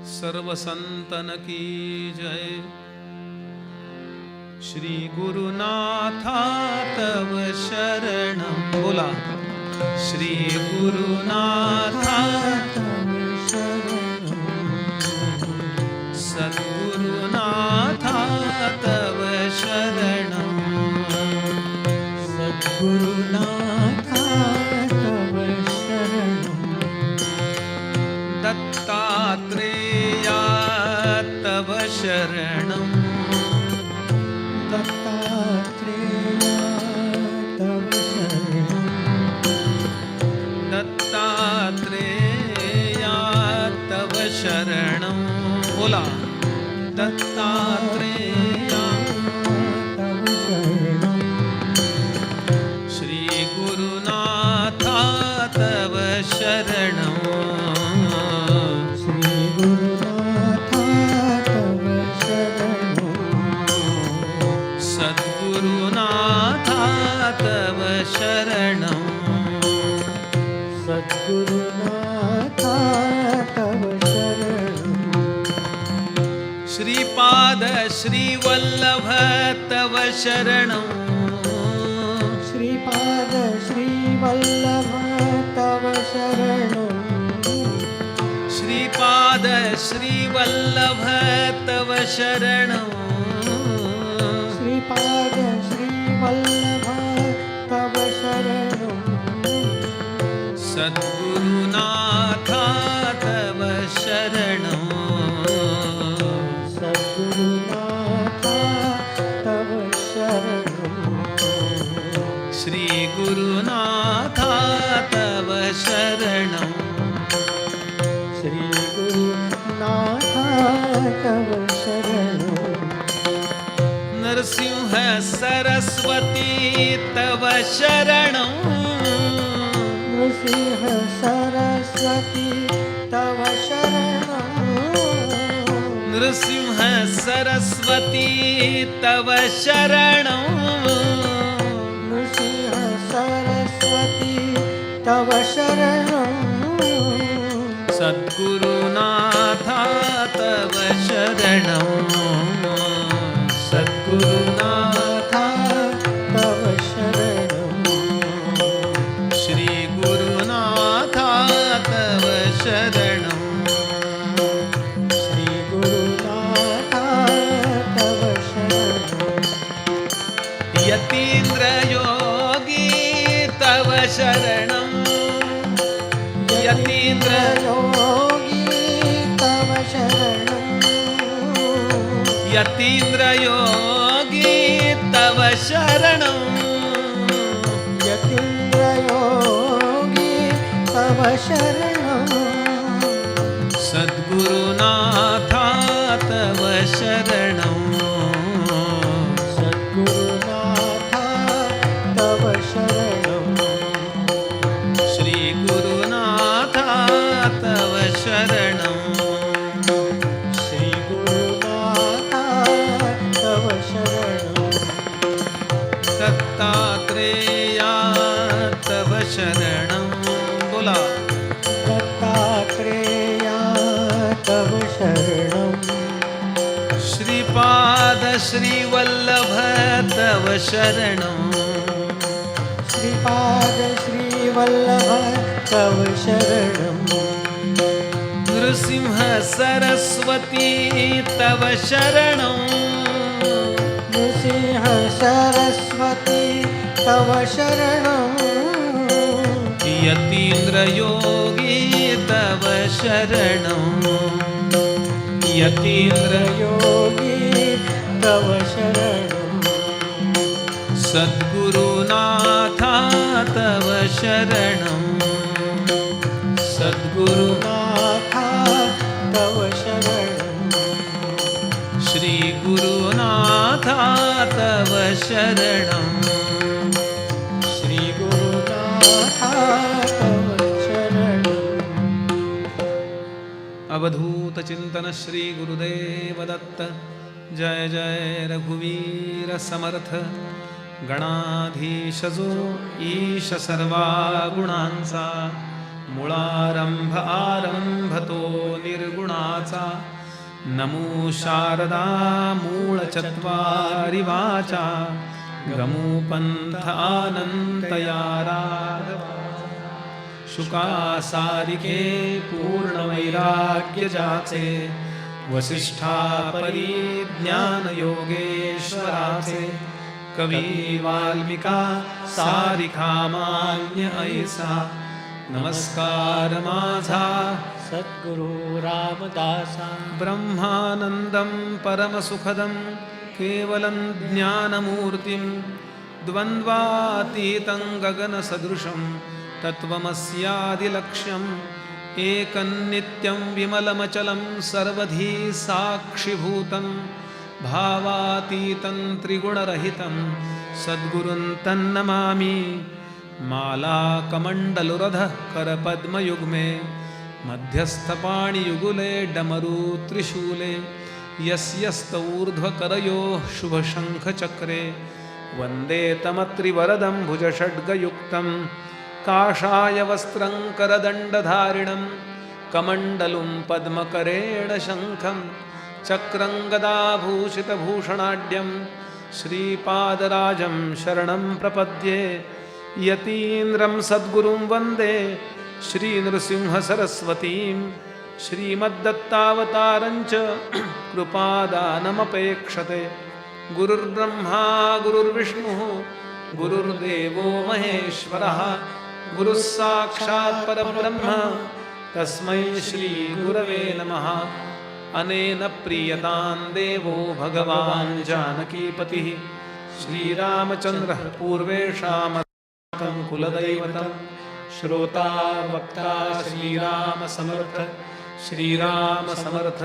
सर्व संतन की जय। श्री गुरुनाथा तव शरणं बोला। श्री गुरुनाथा तव शरणं, सद्गुरुनाथा तव शरणं, सद्गुरुनाथा तव शरणं, दत्तात्रेया तव शरणं, दत्तात्रेया तव शरणं, दत्तात्रेया तव शरणं बोला। दत्तात्रेया तव शरणं, श्री गुरुनाथा तव शरणं, श्री गुरुनाथा तव शरणं, सद्गुरुनाथा तव शरणं, सद्गुरुनाथा तव शरणं, श्रीपाद श्रीवल्लभ तव शरणं, श्रीपाद श्रीवल्लभ तव शरणं, श्रीपाद श्रीवल्लभ तव शरणं, श्रीपाद श्रीवल्लभ तव शरणं, सद्गुरुनाथा तव शरणं, सद्गुरुनाथा तव शरणं, श्री गुरुनाथा तव शरणं, श्री गुरुनाथा तव शरणं, नरसिंह सरस्वती तव शरणं, नरसिंह सरस्वती तव शरणं, नृसिंह सरस्वती तव शरणं, नृसिंह सरस्वती तव शरणं, सद्गुरुनाथा तव शरणं, सद्गुरुनाथा तव शरणं, श्री गुरुनाथा तव शरणं, श्री गुरुनाथा तव शरणं, यतीन्द्र योगी तव शरणं, यतीन्द्र योगी तव शरणं, यतीन्द्र योगी तव शरणं, यतीन्द्र योगी तव शरणं, सद्गुरुनाथा तव शरणं, सद्गुरुनाथा तव शरणं, श्री गुरुनाथा तव शरणं, श्री गुरुनाथा तव शरणं, दत्तात्रेया तव शरणं बोला। दत्तात्रेया तव शरणं, श्रीपाद श्रीवल्लभ तव शरणं, श्रीपाद श्रीवल्लभ तव शरणं, नृसिंह सरस्वती तव शरणं, नृसिंह सरस्वती तव शरणं, यतीन्द्र योगी तव शरणं, यतीन्द्र योगी तव शरणं, सद्गुरुनाथा तव शरणं, सद्गुरुनाथा तव शरणं, श्री गुरुनाथा तव शरणं, श्री गुरुनाथा तव शरणं। अवधूत चिंतन श्री गुरुदेव दत्त। जय जय रघुवीर समर्थ। गणाधीश जो ईश सर्वा गुणांचा, मुळारंभ आरंभतो निर्गुणाचा नमो शारदा मूळ चत्वारि वाचा गमो पंथ अनंतया शुका सारिके पूर्ण वैराग्य जाचे वसिष्ठा परिज्ञान योगेश्वराचे कवी वाल्मिका सारिखा मान्य ऐसा नमस्कार माझा सद्गुरु रामदासा ब्रह्मानंदं परमसुखदं केवलं ज्ञानमूर्तिं द्वन्द्वातीतं गगनसदृशं तत्त्वमस्यादिलक्ष्यम् एकन्नित्यं विमलमचलं सर्वधी साक्षिभूतं भावातीतं त्रिगुणरहितं सद्गुरुं तन्नमामि मालाकमण्डलुरधः करपद्मयुग्मे मध्यस्थपाणियुगुले डमरू त्रिशूले यस्यस्तऊर्ध्वकरयोः शुभशङ्खचक्रे वन्दे तमत्रिवरदं भुजषड्गयुक्तं काषाय वस्त्रं करदण्डधारिणं कमण्डलुं पद्मकरेण शङ्खं चक्रं गदाभूषितभूषणाढ्यं श्रीपादराजं शरणं प्रपद्ये यतीन्द्रं सद्गुरुं वन्दे श्रीनृसिंहसरस्वतीं श्रीमद्दत्तावतारञ्च कृपादानमपेक्षते गुरुर्ब्रह्मा गुरुर्विष्णुः गुरुर्देवो महेश्वरः गुरुः साक्षात् परब्रह्म तस्मै श्रीगुरवे नमः अनेन प्रीयतां देवो भगवान् जानकीपतिः श्रीरामचन्द्रः पूर्वेषामतं कुलदैवतं श्रोता वक्ता श्रीराम समर्थ श्रीराम समर्थ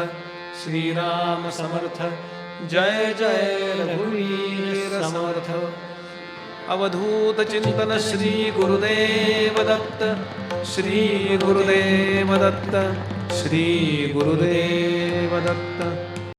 श्रीराम समर्थ जय जय रघुवीर समर्थ अवधूत चिंतन श्री गुरुदेव दत्त श्री गुरुदेव दत्त श्री गुरुदेव दत्त।